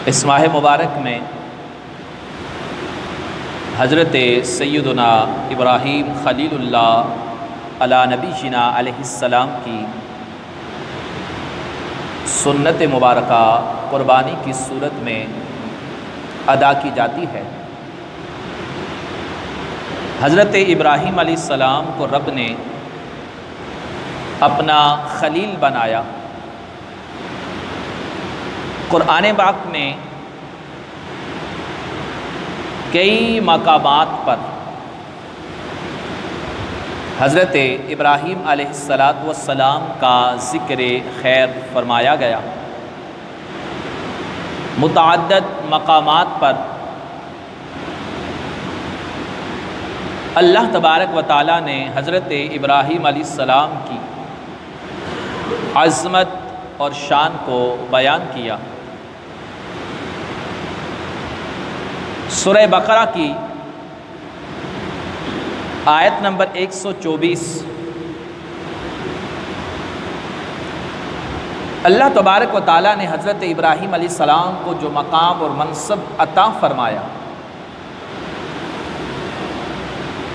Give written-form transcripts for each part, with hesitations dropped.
اس ماہ مبارک میں حضرت سیدنا ابراہیم خلیل اللہ علی نبی جنا علیہ السلام کی سنت مبارکہ قربانی کی صورت میں ادا کی جاتی ہے۔ حضرت ابراہیم علیہ السلام کو رب نے اپنا خلیل بنایا۔ قرآن پاک میں کئی مقامات پر حضرت ابراہیم علیہ السلام کا ذکر خیر فرمایا گیا۔ متعدد مقامات پر اللہ تبارک و تعالیٰ نے حضرت ابراہیم علیہ السلام کی عظمت اور شان کو بیان کیا۔ سورہ بقرہ کی آیت نمبر 124 اللہ تبارک و تعالیٰ نے حضرت ابراہیم علیہ السلام کو جو مقام اور منصب عطا فرمایا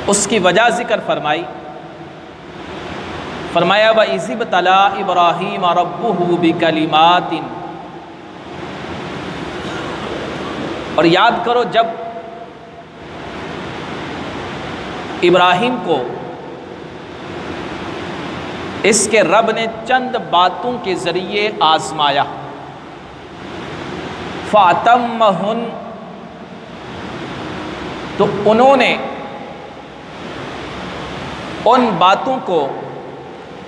اس کی وجہ ذکر فرمائی۔ فرمایا وَإِذِ ابْتَلَىٰ إِبْرَاهِيمَ رَبُّهُ بِكَلِمَاتٍ، اور یاد کرو جب ابراہیم کو اس کے رب نے چند باتوں کے ذریعے آزمایا۔ فَأَتَمَّهُنَّ، تو انہوں نے ان باتوں کو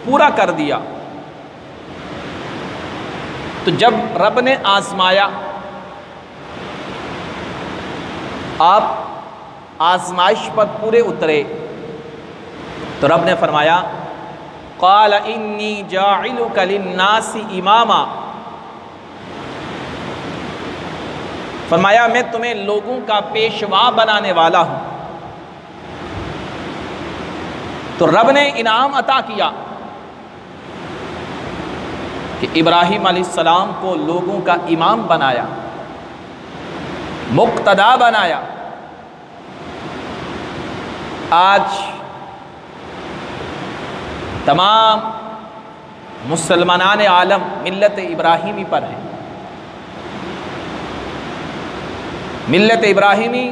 پورا کر دیا۔ تو جب رب نے آزمایا، آپ آزمائش پر پورے اترے، تو رب نے فرمایا قال انی جاعلک للناس اماما، فرمایا میں تمہیں لوگوں کا پیشوا بنانے والا ہوں۔ تو رب نے انعام عطا کیا کہ ابراہیم علیہ السلام کو لوگوں کا امام بنایا، مقتدا بنایا۔ آج تمام مسلمانان عالم ملت ابراہیمی پر ہیں۔ ملت ابراہیمی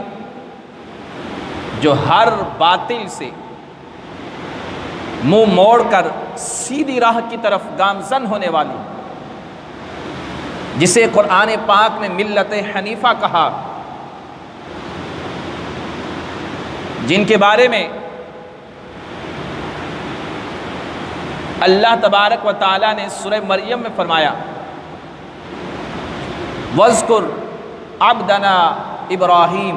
جو ہر باطل سے منہ موڑ کر سیدھی راہ کی طرف گامزن ہونے والی، جسے قرآن پاک نے ملت حنیفہ کہا، جن کے بارے میں اللہ تبارک و تعالیٰ نے سورہ مریم میں فرمایا وَاذْكُرْ عَبْدَنَا ابراہیم،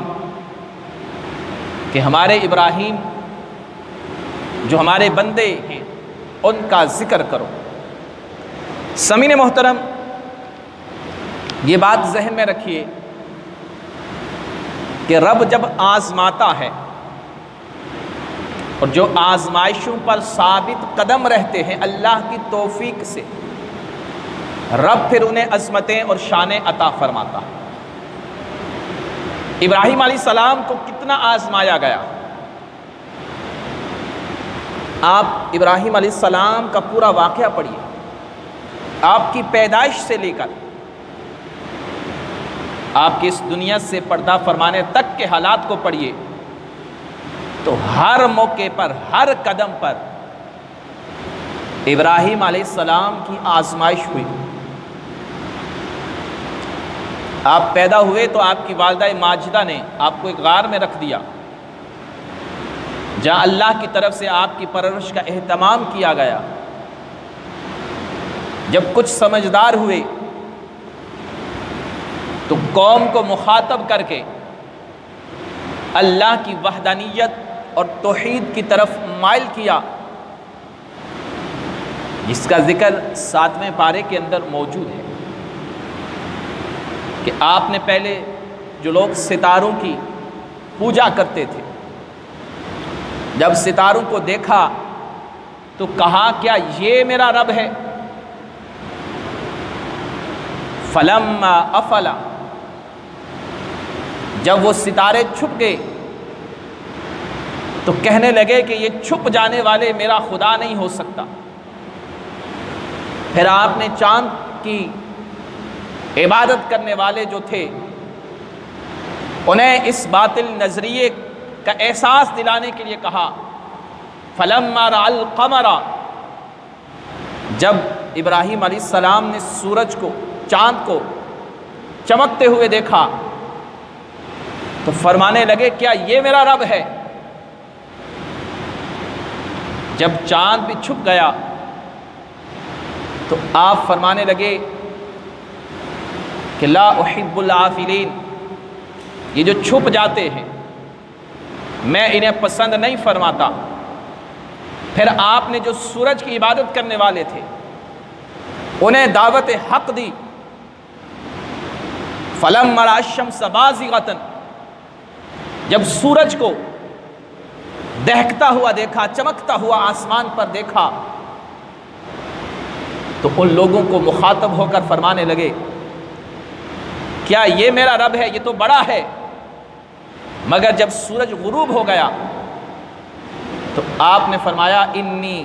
کہ ہمارے ابراہیم جو ہمارے بندے ہیں ان کا ذکر کرو۔ سامعین محترم، یہ بات ذہن میں رکھیے کہ رب جب آزماتا ہے اور جو آزمائشوں پر ثابت قدم رہتے ہیں اللہ کی توفیق سے، رب پھر انہیں عظمتیں اور شانیں عطا فرماتا ہے۔ ابراہیم علیہ السلام کو کتنا آزمایا گیا۔ آپ ابراہیم علیہ السلام کا پورا واقعہ پڑھیے، آپ کی پیدائش سے لے کر آپ کی اس دنیا سے پردہ فرمانے تک کے حالات کو پڑھیے، تو ہر موقع پر، ہر قدم پر ابراہیم علیہ السلام کی آزمائش ہوئی۔ آپ پیدا ہوئے تو آپ کی والدہ ماجدہ نے آپ کو ایک غار میں رکھ دیا، جہاں اللہ کی طرف سے آپ کی پرورش کا اہتمام کیا گیا۔ جب کچھ سمجھدار ہوئے تو قوم کو مخاطب کر کے اللہ کی وحدانیت اور توحید کی طرف مائل کیا، جس کا ذکر 7ویں پارے کے اندر موجود ہے کہ آپ نے پہلے جو لوگ ستاروں کی پوجا کرتے تھے، جب ستاروں کو دیکھا تو کہا کیا یہ میرا رب ہے؟ فلما افلا، جب وہ ستارے چھپ گئے تو کہنے لگے کہ یہ چھپ جانے والے میرا خدا نہیں ہو سکتا۔ پھر آپ نے چاند کی عبادت کرنے والے جو تھے انہیں اس باطل نظریے کا احساس دلانے کے لیے کہا، فَلَمَّا رَأَى الْقَمَرَ، جب ابراہیم علیہ السلام نے سورج کو، چاند کو چمکتے ہوئے دیکھا تو فرمانے لگے کیا یہ میرا رب ہے؟ جب چاند بھی چھپ گیا تو آپ فرمانے لگے کہ لا احب العافلین، یہ جو چھپ جاتے ہیں میں انہیں پسند نہیں فرماتا۔ پھر آپ نے جو سورج کی عبادت کرنے والے تھے انہیں دعوت حق دی، فَلَمَّا رَأَى الشَّمْسَ بَازِغَةً، جب سورج کو دہکتا ہوا دیکھا، چمکتا ہوا آسمان پر دیکھا تو ان لوگوں کو مخاطب ہو کر فرمانے لگے کیا یہ میرا رب ہے؟ یہ تو بڑا ہے۔ مگر جب سورج غروب ہو گیا تو آپ نے فرمایا انی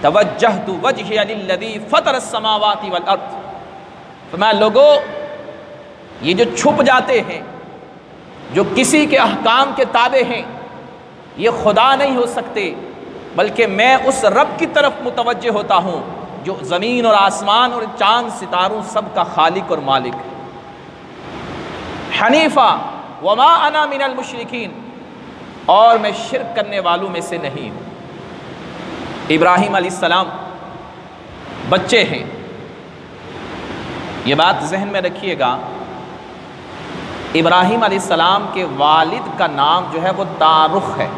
توجہت وجہی للذی فطر السماوات والارض، فرمایا لوگو یہ جو چھپ جاتے ہیں، جو کسی کے احکام کے تابع ہیں، یہ خدا نہیں ہو سکتے، بلکہ میں اس رب کی طرف متوجہ ہوتا ہوں جو زمین اور آسمان اور چاند ستاروں سب کا خالق اور مالک ہے۔ حنیفہ وما انا من المشرکین، اور میں شرک کرنے والوں میں سے نہیں ہوں۔ ابراہیم علیہ السلام بچے ہیں، یہ بات ذہن میں رکھیے گا۔ ابراہیم علیہ السلام کے والد کا نام جو ہے وہ تارخ ہے۔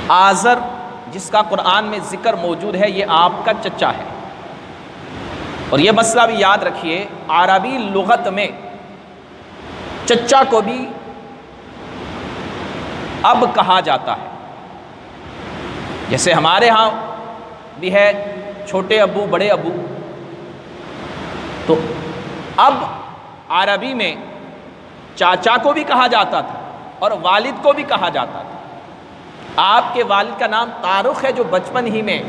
آزر جس کا قرآن میں ذکر موجود ہے یہ آپ کا چچا ہے، اور یہ مسئلہ بھی یاد رکھیے، عربی لغت میں چچا کو بھی اب کہا جاتا ہے، جیسے ہمارے ہاں بھی ہے چھوٹے ابو بڑے ابو، تو اب عربی میں چاچا کو بھی کہا جاتا تھا اور والد کو بھی کہا جاتا تھا۔ آپ کے والد کا نام تارخ ہے، جو بچپن ہی میں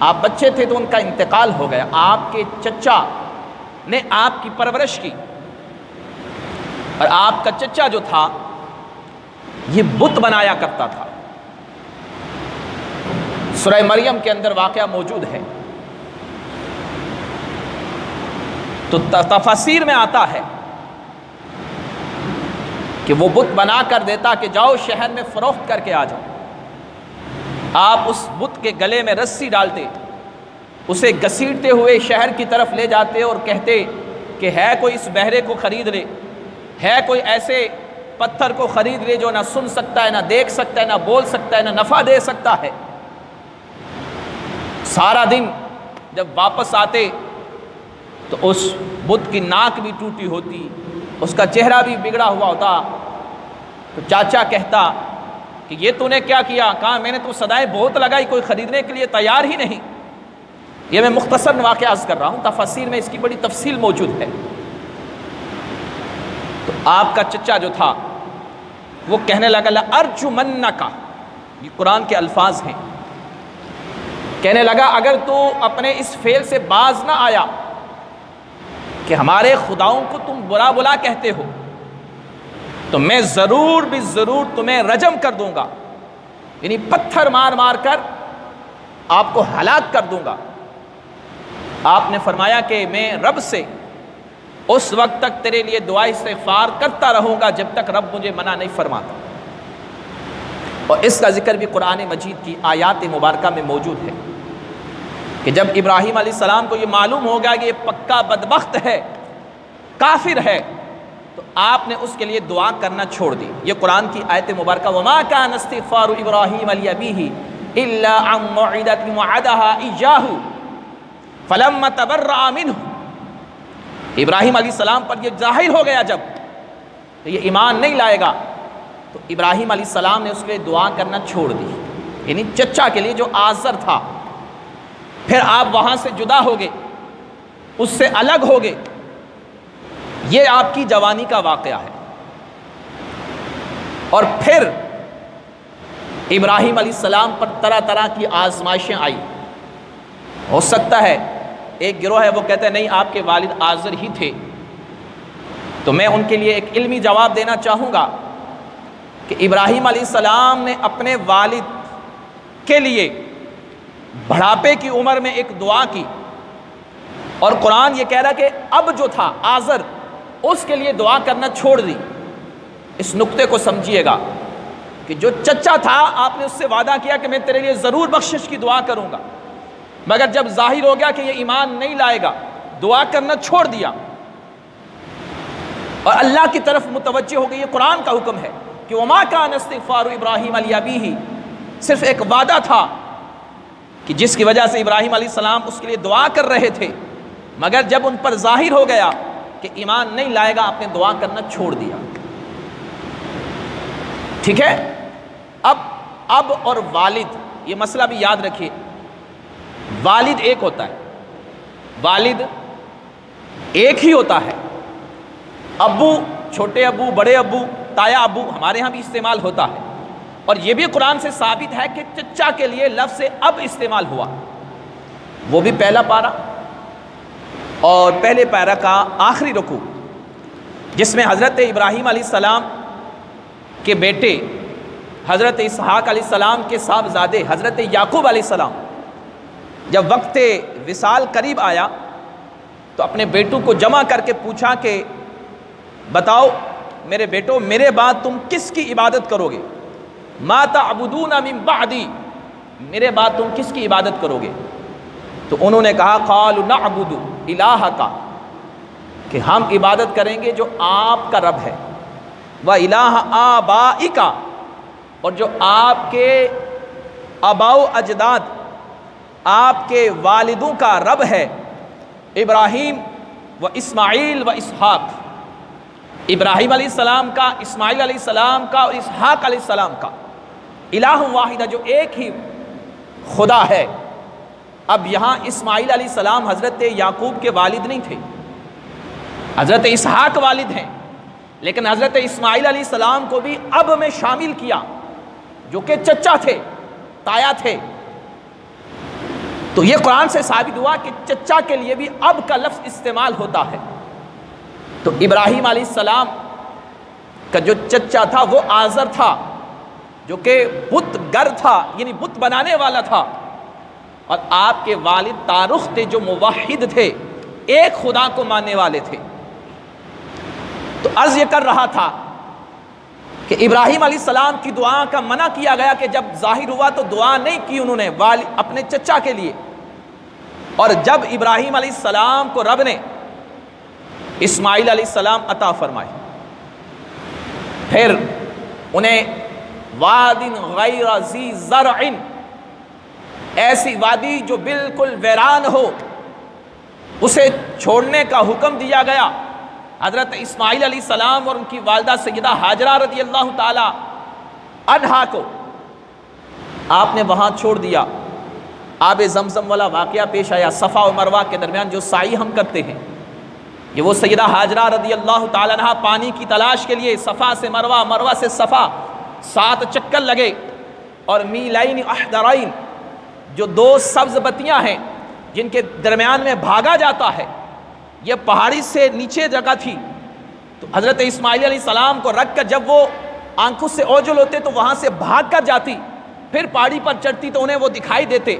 آپ بچے تھے تو ان کا انتقال ہو گیا۔ آپ کے چچا نے آپ کی پرورش کی، اور آپ کا چچا جو تھا یہ بت بنایا کرتا تھا۔ سورہ مریم کے اندر واقعہ موجود ہے، تو تفاسیر میں آتا ہے کہ وہ بت بنا کر دیتا کہ جاؤ شہر میں فروخت کر کے آ جاؤ۔ آپ اس بت کے گلے میں رسی ڈالتے، اسے گھسیٹتے ہوئے شہر کی طرف لے جاتے اور کہتے کہ ہے کوئی اس بہرے کو خرید لے، ہے کوئی ایسے پتھر کو خرید لے جو نہ سن سکتا ہے، نہ دیکھ سکتا ہے، نہ بول سکتا ہے، نہ نفع دے سکتا ہے۔ سارا دن جب واپس آتے تو اس بت کی ناک بھی ٹوٹی ہوتی، اس کا چہرہ بھی بگڑا ہوا ہوتا، تو چاچا کہتا کہ یہ تو نے کیا کیا؟ کہا میں نے تو صدائیں بہت لگائی، کوئی خریدنے کے لیے تیار ہی نہیں۔ یہ میں مختصر واقعہ عرض کر رہا ہوں، تفاسیر میں اس کی بڑی تفصیل موجود ہے۔ تو آپ کا چچا جو تھا وہ کہنے لگا لَأَرْجُمَنَّكَ، یہ قرآن کے الفاظ ہیں، کہنے لگا اگر تو اپنے اس فعل سے باز نہ آیا کہ ہمارے خداؤں کو تم برا بلا کہتے ہو تو میں ضرور بھی ضرور تمہیں رجم کر دوں گا، یعنی پتھر مار مار کر آپ کو ہلاک کر دوں گا۔ آپ نے فرمایا کہ میں رب سے اس وقت تک تیرے لیے دعا استغفار کرتا رہوں گا جب تک رب مجھے منع نہیں فرماتا۔ اور اس کا ذکر بھی قرآن مجید کی آیات مبارکہ میں موجود ہے کہ جب ابراہیم علیہ السلام کو یہ معلوم ہو گیا کہ یہ پکا بدبخت ہے، کافر ہے، تو آپ نے اس کے لیے دعا کرنا چھوڑ دی۔ یہ قرآن کی آیت مبارکہ وَمَا كَانَ اسْتِغْفَارُ إِبْرَاهِيمَ لِأَبِيهِ إِلَّا عَن مَّوْعِدَةٍ وَعَدَهَا إِيَّاهُ فَلَمَّا تَبَرَّأَ مِنْهُ، ابراہیم علیہ السلام پر یہ ظاہر ہو گیا جب تو یہ ایمان نہیں لائے گا، تو ابراہیم علیہ السلام نے اس کے لیے دعا کرنا چھوڑ دی، یعنی چچا کے لیے جو آزر تھا۔ پھر آپ وہاں سے جدا ہو گئے، اس سے الگ ہو گئے۔ یہ آپ کی جوانی کا واقعہ ہے۔ اور پھر ابراہیم علیہ السلام پر طرح طرح کی آزمائشیں آئی. ہو سکتا ہے ایک گروہ ہے وہ کہتے ہیں نہیں آپ کے والد آزر ہی تھے. تو میں ان کے لیے ایک علمی جواب دینا چاہوں گا کہ ابراہیم علیہ السلام نے اپنے والد کے لیے بڑھاپے کی عمر میں ایک دعا کی، اور قرآن یہ کہہ رہا کہ اب جو تھا آزر اس کے لیے دعا کرنا چھوڑ دی. اس نقطے کو سمجھیے گا کہ جو چچا تھا آپ نے اس سے وعدہ کیا کہ میں تیرے لیے ضرور بخشش کی دعا کروں گا، مگر جب ظاہر ہو گیا کہ یہ ایمان نہیں لائے گا دعا کرنا چھوڑ دیا اور اللہ کی طرف متوجہ ہو گئی. یہ قرآن کا حکم ہے کہ وَمَا كَانَ اسْتِغْفَارُ إِبْرَاهِيمَ لِأَبِيهِ، صرف ایک وعدہ تھا کہ جس کی وجہ سے ابراہیم علیہ السلام اس کے لیے دعا کر رہے تھے، مگر جب ان پر ظاہر ہو گیا کہ ایمان نہیں لائے گا آپ نے دعا کرنا چھوڑ دیا. ٹھیک ہے. اب اور والد، یہ مسئلہ بھی یاد رکھیے، والد ایک ہوتا ہے، والد ایک ہی ہوتا ہے. ابو، چھوٹے ابو، بڑے ابو، تایا ابو ہمارے ہاں بھی استعمال ہوتا ہے، اور یہ بھی قرآن سے ثابت ہے کہ چچا کے لیے لفظ اب استعمال ہوا. وہ بھی پہلا پارہ اور پہلے پارہ کا آخری رکوع، جس میں حضرت ابراہیم علیہ السلام کے بیٹے حضرت اسحاق علیہ السلام کے صاحبزادے حضرت یعقوب علیہ السلام جب وقت وصال قریب آیا تو اپنے بیٹوں کو جمع کر کے پوچھا کہ بتاؤ میرے بیٹو، میرے بعد تم کس کی عبادت کرو گے؟ ما تعبدون من بعدی، میرے بعد تم کس کی عبادت کرو گے؟ تو انہوں نے کہا قالوا نعبد الہک، کہ ہم عبادت کریں گے جو آپ کا رب ہے، وَإِلَٰهَ آبَائِكَ، اور جو آپ کے آباء و اجداد، آپ کے والدوں کا رب ہے، ابراہیم و اسماعیل و اسحاق، ابراہیم علیہ السلام کا، اسماعیل علیہ السلام کا اور اسحاق علیہ السلام کا، الہ واحدہ، جو ایک ہی خدا ہے. اب یہاں اسماعیل علیہ السلام حضرت یعقوب کے والد نہیں تھے، حضرت اسحاق والد ہیں، لیکن حضرت اسماعیل علیہ السلام کو بھی اب میں شامل کیا جو کہ چچا تھے، تایا تھے. تو یہ قرآن سے ثابت ہوا کہ چچا کے لیے بھی اب کا لفظ استعمال ہوتا ہے. تو ابراہیم علیہ السلام کا جو چچا تھا وہ آزر تھا، جو کہ بت گر تھا، یعنی بت بنانے والا تھا، اور آپ کے والد تارخ تھے جو موحد تھے، ایک خدا کو ماننے والے تھے. تو عرض یہ کر رہا تھا کہ ابراہیم علیہ السلام کی دعا کا منع کیا گیا کہ جب ظاہر ہوا تو دعا نہیں کی انہوں نے اپنے چچا کے لیے، اور جب ابراہیم علیہ السلام کو رب نے اسماعیل علیہ السلام عطا فرمائے، پھر انہیں واد غیر ذی زرع، ایسی وادی جو بالکل ویران ہو، اسے چھوڑنے کا حکم دیا گیا. حضرت اسماعیل علیہ السلام اور ان کی والدہ سیدہ ہاجرہ رضی اللہ تعالی عنہا کو آپ نے وہاں چھوڑ دیا. آب زمزم والا واقعہ پیش آیا، صفا و مروہ کے درمیان جو سعی ہم کرتے ہیں، یہ وہ سیدہ ہاجرہ رضی اللہ تعالی عنہا پانی کی تلاش کے لیے صفا سے مروہ، مروہ سے صفا 7 چکر لگے، اور میلین احدرین، جو 2 سبز بتیاں ہیں جن کے درمیان میں بھاگا جاتا ہے، یہ پہاڑی سے نیچے جگہ تھی. تو حضرت اسماعیل علیہ السلام کو رکھ کر جب وہ آنکھوں سے اوجھل ہوتے تو وہاں سے بھاگ کر جاتی، پھر پہاڑی پر چڑھتی تو انہیں وہ دکھائی دیتے.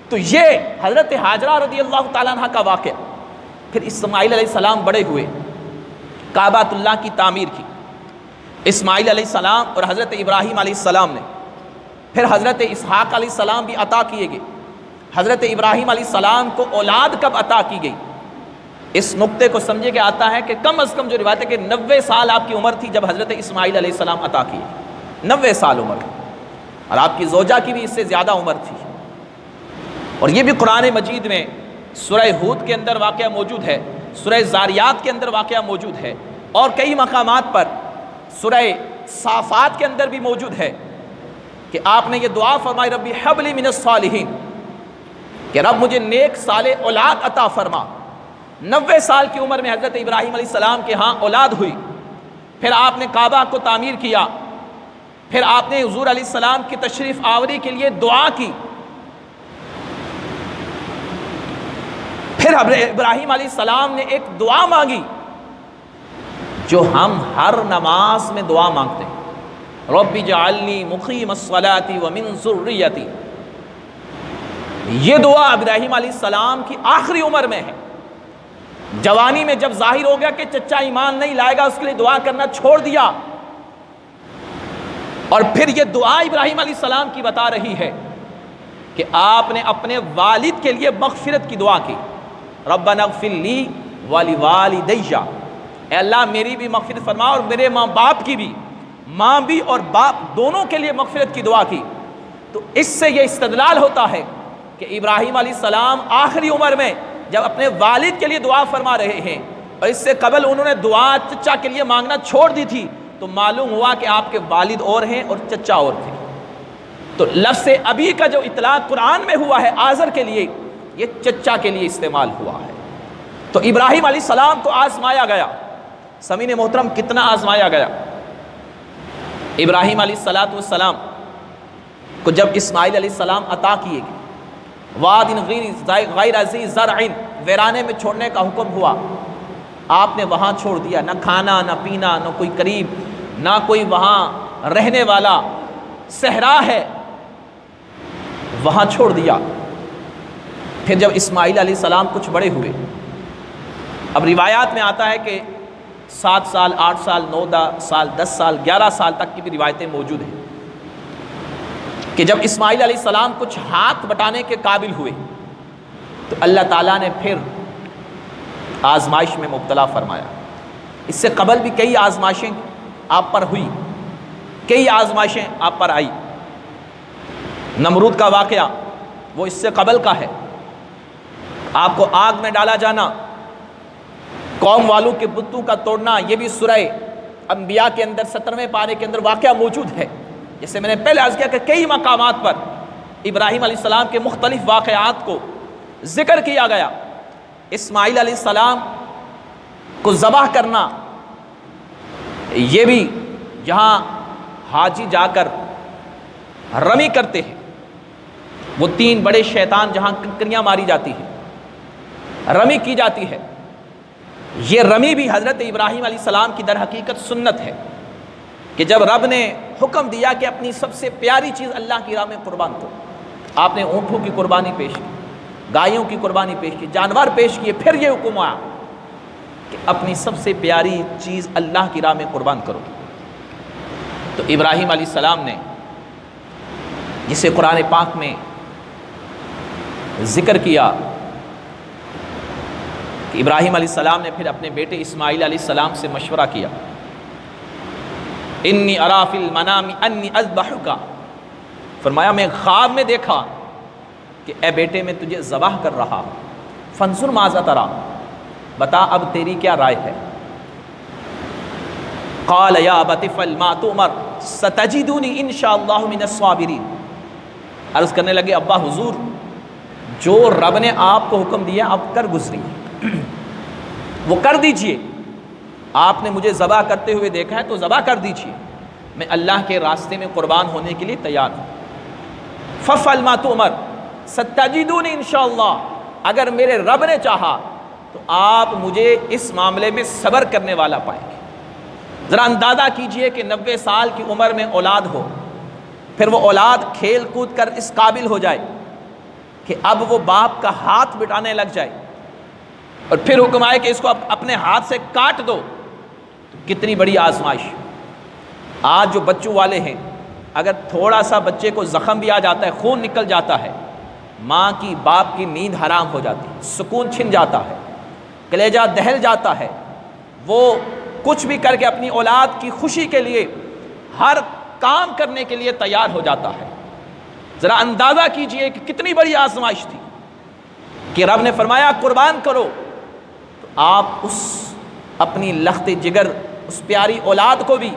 تو یہ حضرت ہاجرہ رضی اللہ تعالیٰ عنہ کا واقعہ. پھر اسماعیل علیہ السلام بڑے ہوئے، کعبۃ اللہ کی تعمیر کی اسماعیل علیہ السلام اور حضرت ابراہیم علیہ السلام نے. پھر حضرت اسحاق علیہ السلام بھی عطا کیے گئے. حضرت ابراہیم علیہ السلام کو اولاد کب عطا کی گئی؟ اس نقطے کو سمجھے کہ آتا ہے کہ کم از کم جو روایت ہے کہ 90 سال آپ کی عمر تھی جب حضرت اسماعیل علیہ السلام عطا کیے. 90 سال عمر، اور آپ کی زوجہ کی بھی اس سے زیادہ عمر تھی. اور یہ بھی قرآن مجید میں سورہ ہود کے اندر واقعہ موجود ہے، سورہ زاریات کے اندر واقعہ موجود ہے، اور کئی مقامات پر سورہ صافات کے اندر بھی موجود ہے کہ آپ نے یہ دعا فرمائی ربی حب لی من الصالحین، کہ رب مجھے نیک صالح اولاد عطا فرما. 90 سال کی عمر میں حضرت ابراہیم علیہ السلام کے ہاں اولاد ہوئی. پھر آپ نے کعبہ کو تعمیر کیا، پھر آپ نے حضور علیہ السلام کی تشریف آوری کے لیے دعا کی، پھر ابراہیم علیہ السلام نے ایک دعا مانگی جو ہم ہر نماز میں دعا مانگتے ہیں، رب اجعلنی مقیم الصلاۃ ومن ذریتی۔ یہ دعا ابراہیم علیہ السلام کی آخری عمر میں ہے، جوانی میں جب ظاہر ہو گیا کہ چچا ایمان نہیں لائے گا، اس کے لیے دعا کرنا چھوڑ دیا، اور پھر یہ دعا ابراہیم علیہ السلام کی بتا رہی ہے کہ آپ نے اپنے والد کے لیے مغفرت کی دعا کی، ربنا اغفر لی ولوالدی، اے اللہ میری بھی مغفرت فرما اور میرے ماں باپ کی بھی، ماں بھی اور باپ دونوں کے لیے مغفرت کی دعا کی۔ تو اس سے یہ استدلال ہوتا ہے کہ ابراہیم علیہ السلام آخری عمر میں جب اپنے والد کے لیے دعا فرما رہے ہیں، اور اس سے قبل انہوں نے دعا چچا کے لیے مانگنا چھوڑ دی تھی، تو معلوم ہوا کہ آپ کے والد اور ہیں اور چچا اور تھے۔ تو لفظ ابی کا جو اطلاق قرآن میں ہوا ہے آزر کے لیے، یہ چچا کے لیے استعمال ہوا ہے۔ تو ابراہیم علیہ السلام کو آزمایا گیا، سامعین محترم کتنا آزمایا گیا۔ ابراہیم علیہ السلام کو جب اسماعیل علیہ السلام عطا کیے گئے، واد غیر ذی زرع، ویرانے میں چھوڑنے کا حکم ہوا، آپ نے وہاں چھوڑ دیا، نہ کھانا نہ پینا، نہ کوئی قریب، نہ کوئی وہاں رہنے والا، صحرا ہے، وہاں چھوڑ دیا۔ پھر جب اسماعیل علیہ السلام کچھ بڑے ہوئے، اب روایات میں آتا ہے کہ 7 سال 8 سال 9 سال 10 سال 11 سال تک کی بھی روایتیں موجود ہیں کہ جب اسماعیل علیہ السلام کچھ ہاتھ بٹانے کے قابل ہوئے تو اللہ تعالیٰ نے پھر آزمائش میں مبتلا فرمایا۔ اس سے قبل بھی کئی آزمائشیں آپ پر ہوئی، کئی آزمائشیں آپ پر آئی۔ نمرود کا واقعہ وہ اس سے قبل کا ہے، آپ کو آگ میں ڈالا جانا، قوم والوں کے بتوں کا توڑنا، یہ بھی سورہ انبیاء کے اندر 17ویں پارے کے اندر واقعہ موجود ہے۔ جیسے میں نے پہلے عرض کیا کہ کئی مقامات پر ابراہیم علیہ السلام کے مختلف واقعات کو ذکر کیا گیا۔ اسماعیل علیہ السلام کو ذبح کرنا، یہ بھی جہاں حاجی جا کر رمی کرتے ہیں، وہ 3 بڑے شیطان جہاں کنکریاں ماری جاتی ہیں، رمی کی جاتی ہے، یہ رمی بھی حضرت ابراہیم علیہ السلام کی در حقیقت سنت ہے کہ جب رب نے حکم دیا کہ اپنی سب سے پیاری چیز اللہ کی راہ میں قربان کرو، آپ نے اونٹوں کی قربانی پیش کی، گایوں کی قربانی پیش کی، جانور پیش کیے، پھر یہ حکم آیا کہ اپنی سب سے پیاری چیز اللہ کی راہ میں قربان کرو۔ تو ابراہیم علیہ السلام نے، جسے قرآن پاک میں ذکر کیا کہ ابراہیم علیہ السلام نے پھر اپنے بیٹے اسماعیل علیہ السلام سے مشورہ کیا، انی ارا فی المنام انی اذبحک، فرمایا میں خواب میں دیکھا کہ اے بیٹے میں تجھے ذبح کر رہا، فانظر ماذا تری، بتا اب تیری کیا رائے ہے۔ قال یا ابت افعل ما تؤمر ستجدنی ان شاء اللہ من الصابرین، عرض کرنے لگے ابا حضور جو رب نے آپ کو حکم دیا اب کر گزری، وہ کر دیجئے، آپ نے مجھے ذبح کرتے ہوئے دیکھا ہے تو ذبح کر دیجئے، میں اللہ کے راستے میں قربان ہونے کے لیے تیار ہوں۔ فافعل ما تؤمر ستجدنی انشاءاللہ، اگر میرے رب نے چاہا تو آپ مجھے اس معاملے میں صبر کرنے والا پائیں گے۔ ذرا اندازہ کیجئے کہ 90 سال کی عمر میں اولاد ہو، پھر وہ اولاد کھیل کود کر اس قابل ہو جائے کہ اب وہ باپ کا ہاتھ بٹانے لگ جائے، اور پھر حکم آئے کہ اس کو اپنے ہاتھ سے کاٹ دو، تو کتنی بڑی آزمائش۔ آج جو بچوں والے ہیں، اگر تھوڑا سا بچے کو زخم بھی آ جاتا ہے، خون نکل جاتا ہے، ماں کی باپ کی نیند حرام ہو جاتی ہے، سکون چھن جاتا ہے، کلیجہ دہل جاتا ہے، وہ کچھ بھی کر کے اپنی اولاد کی خوشی کے لیے ہر کام کرنے کے لیے تیار ہو جاتا ہے۔ ذرا اندازہ کیجئے کہ کتنی بڑی آزمائش تھی کہ رب نے فرمایا قربان کرو، تو آپ اس اپنی لخت جگر، اس پیاری اولاد کو بھی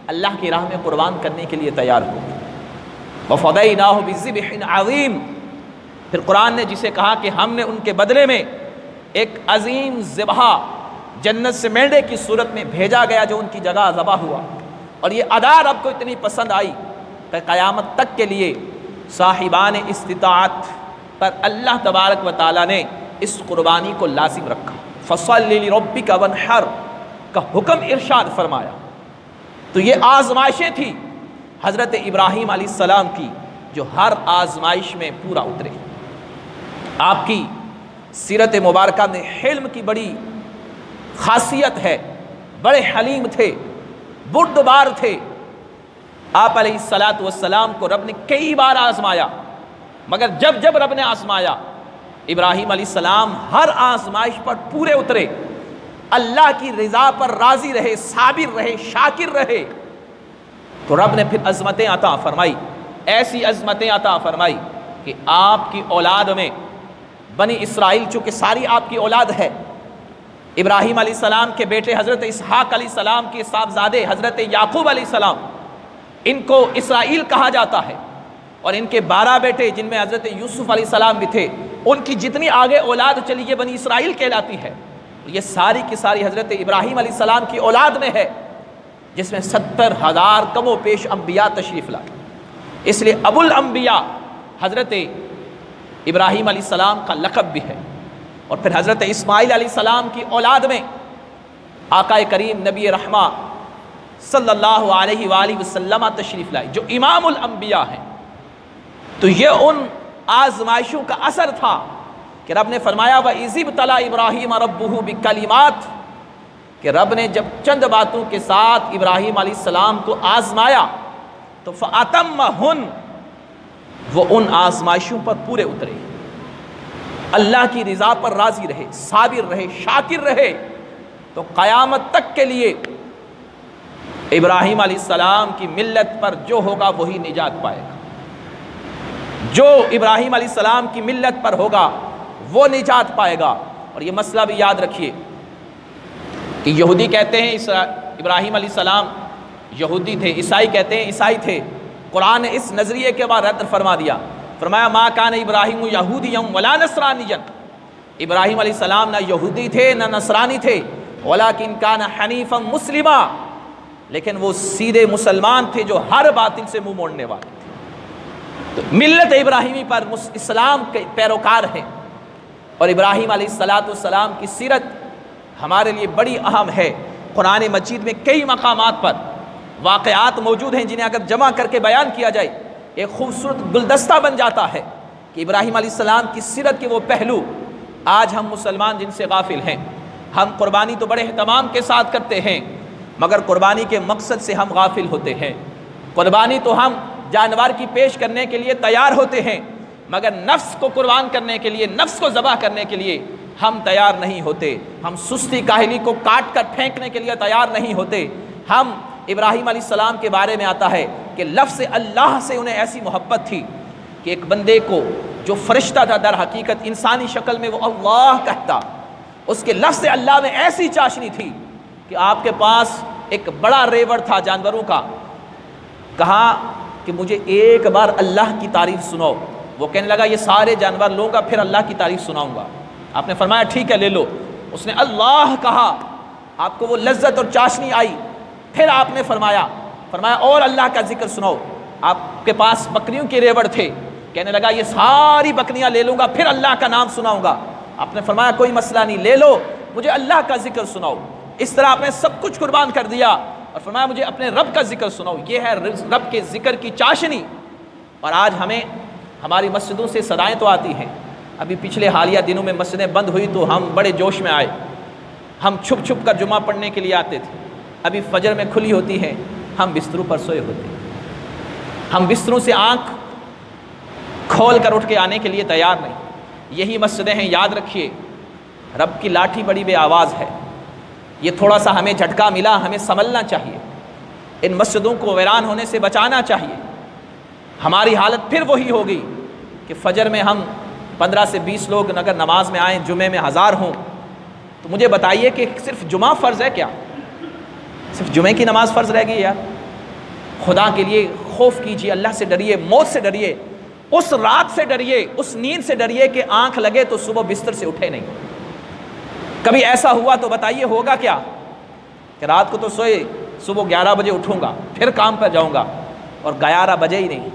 اللہ کی راہ میں قربان کرنے کے لیے تیار ہو۔ وَفَدَيْنَاهُ بِذِبْحٍ عَظِيمٍ، پھر قرآن نے جسے کہا کہ ہم نے ان کے بدلے میں ایک عظیم ذبح جنت سے مینڈے کی صورت میں بھیجا گیا جو ان کی جگہ ذبح ہوا۔ اور یہ ادا رب کو اتنی پسند آئی کہ قیامت تک کے لیے صاحبان استطاعت پر اللہ تبارک و تعالیٰ نے اس قربانی کو لازم رکھا۔ فَصَلِّ لِرَبِّكَ وَانْحَرْ کا حکم ارشاد فرمایا۔ تو یہ آزمائشیں تھی حضرت ابراہیم علیہ السلام کی، جو ہر آزمائش میں پورا اترے۔ آپ کی سیرت مبارکہ میں حلم کی بڑی خاصیت ہے، بڑے حلیم تھے، بردبار تھے۔ آپ علیہ السلام کو رب نے کئی بار آزمایا، مگر جب جب رب نے آزمایا، ابراہیم علیہ السلام ہر آزمائش پر پورے اترے، اللہ کی رضا پر راضی رہے، صابر رہے، شاکر رہے، تو رب نے پھر عظمتیں عطا فرمائی، ایسی عظمتیں عطا فرمائی کہ آپ کی اولاد میں بنی اسرائیل چونکہ ساری آپ کی اولاد ہے، ابراہیم علیہ السلام کے بیٹے حضرت اسحاق علیہ السلام کے صاحبزادے حضرت یعقوب علیہ السلام، ان کو اسرائیل کہا جاتا ہے، اور ان کے 12 بیٹے جن میں حضرت یوسف علیہ السلام بھی تھے، ان کی جتنی آگے اولاد چلی یہ بنی اسرائیل کہلاتی ہے۔ یہ ساری کی ساری حضرت ابراہیم علیہ السلام کی اولاد میں ہے، جس میں 70,000 کم و بیش انبیاء تشریف لائے۔ اس لیے ابو الانبیاء حضرت ابراہیم علیہ السلام کا لقب بھی ہے۔ اور پھر حضرت اسماعیل علیہ السلام کی اولاد میں آقا کریم نبی رحمہ صلی اللہ علیہ وآلہ وسلم تشریف لائے، جو امام الانبیاء ہیں۔ تو یہ ان آزمائشوں کا اثر تھا کہ رب نے فرمایا وَإِذِ ابْتَلَىٰ إِبْرَاهِيمَ رَبُّهُ بِكَلِمَاتٍ، کہ رب نے جب چند باتوں کے ساتھ ابراہیم علیہ السلام کو آزمایا تو فَأَتَمَّهُنْ، وہ ان آزمائشوں پر پورے اترے، اللہ کی رضا پر راضی رہے، صابر رہے، شاکر رہے، تو قیامت تک کے لیے ابراہیم علیہ السلام کی ملت پر جو ہوگا وہی نجات پائے گا، جو ابراہیم علیہ السلام کی ملت پر ہوگا وہ نجات پائے گا۔ اور یہ مسئلہ بھی یاد رکھیے کہ یہودی کہتے ہیں ابراہیم علیہ السلام یہودی تھے، عیسائی کہتے ہیں عیسائی تھے۔ قرآن نے اس نظریے کے بعد رد فرما دیا، فرمایا ما کان ابراہیم یہودیا ولا نصرانیا، ابراہیم علیہ السلام نہ یہودی تھے نہ نصرانی تھے، ولکن کان حنیفا مسلما، لیکن وہ سیدھے مسلمان تھے جو ہر باطل سے منہ موڑنے والے تھے۔ تو ملت ابراہیمی پر اسلام کے پیروکار ہیں، اور ابراہیم علیہ السلام کی سیرت ہمارے لیے بڑی اہم ہے۔ قرآن مجید میں کئی مقامات پر واقعات موجود ہیں جنہیں اگر جمع کر کے بیان کیا جائے ایک خوبصورت گلدستہ بن جاتا ہے کہ ابراہیم علیہ السلام کی سیرت کے وہ پہلو آج ہم مسلمان جن سے غافل ہیں۔ ہم قربانی تو بڑے اہتمام کے ساتھ کرتے ہیں، مگر قربانی کے مقصد سے ہم غافل ہوتے ہیں۔ قربانی تو ہم جانور کی پیش کرنے کے لیے تیار ہوتے ہیں، مگر نفس کو قربان کرنے کے لیے، نفس کو ذبح کرنے کے لیے ہم تیار نہیں ہوتے۔ ہم سستی کاہلی کو کاٹ کر پھینکنے کے لیے تیار نہیں ہوتے۔ ہم ابراہیم علیہ السلام کے بارے میں آتا ہے کہ لفظ اللہ سے انہیں ایسی محبت تھی کہ ایک بندے کو جو فرشتہ تھا در حقیقت انسانی شکل میں وہ اللہ کہتا، اس کے لفظ اللہ میں ایسی چاشنی تھی کہ آپ کے پاس ایک بڑا ریوڑ تھا جانوروں کا، کہا کہ مجھے ایک بار اللہ کی تعریف سناؤ۔ وہ کہنے لگا یہ سارے جانور لوں گا پھر اللہ کی تعریف سناؤں گا۔ آپ نے فرمایا ٹھیک ہے لے لو۔ اس نے اللہ کہا، آپ کو وہ لذت اور چاشنی آئی، پھر آپ نے فرمایا اور اللہ کا ذکر سناؤ۔ آپ کے پاس بکریوں کے ریوڑ تھے، کہنے لگا یہ ساری بکریاں لے لوں گا پھر اللہ کا نام سناؤں گا۔ آپ نے فرمایا کوئی مسئلہ نہیں، لے لو، مجھے اللہ کا ذکر سناؤ۔ اس طرح آپ نے سب کچھ قربان کر دیا اور فرمایا مجھے اپنے رب کا ذکر سناؤ۔ یہ ہے رب کے ذکر کی چاشنی۔ اور آج ہمیں ہماری مسجدوں سے صدائیں تو آتی ہیں۔ ابھی پچھلے حالیہ دنوں میں مسجدیں بند ہوئی تو ہم بڑے جوش میں آئے، ہم چھپ چھپ کر جمعہ پڑھنے کے لیے آتے تھے۔ ابھی فجر میں کھلی ہوتی ہے، ہم بستروں پر سوئے ہوتے ہیں، ہم بستروں سے آنکھ کھول کر اٹھ کے آنے کے لیے تیار نہیں۔ یہی مسجدیں ہیں، یاد رکھیے رب کی لاٹھی بڑی بے آواز ہے۔ یہ تھوڑا سا ہمیں جھٹکا ملا، ہمیں سنبھلنا چاہیے، ان مسجدوں کو ویران ہونے سے بچانا چاہیے۔ ہماری حالت پھر وہی ہوگی کہ فجر میں ہم 15 سے 20 لوگ اگر نماز میں آئیں، جمعے میں 1000 ہوں، تو مجھے بتائیے کہ صرف جمعہ فرض ہے کیا؟ صرف جمعے کی نماز فرض رہ گئی یار؟ خدا کے لیے خوف کیجیے، اللہ سے ڈریے، موت سے ڈریے، اس رات سے ڈریے، اس نیند سے ڈریے کہ آنکھ لگے تو صبح بستر سے اٹھے نہیں۔ کبھی ایسا ہوا تو بتائیے ہوگا کیا کہ رات کو تو سوئے صبح 11 بجے اٹھوں گا، پھر کام پر جاؤں گا، اور 11 بجے ہی نہیں،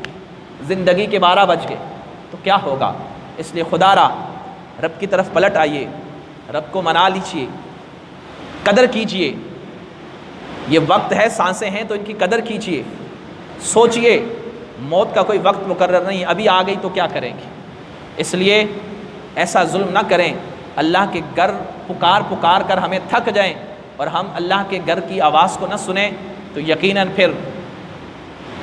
زندگی کے 12 بج گئے، تو کیا ہوگا؟ اس لیے خدا را رب کی طرف پلٹ آئیے، رب کو منا لیجیے، قدر کیجیے، یہ وقت ہے، سانسیں ہیں تو ان کی قدر کیجیے، سوچئے موت کا کوئی وقت مقرر نہیں، ابھی آ گئی تو کیا کریں گے؟ اس لیے ایسا ظلم نہ کریں، اللہ کے گھر پکار کر ہمیں تھک جائیں اور ہم اللہ کے گھر کی آواز کو نہ سنیں تو یقیناً پھر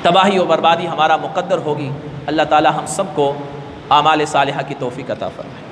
تباہی و بربادی ہمارا مقدر ہوگی۔ اللہ تعالی ہم سب کو اعمال صالحہ کی توفیق عطا فرمائے۔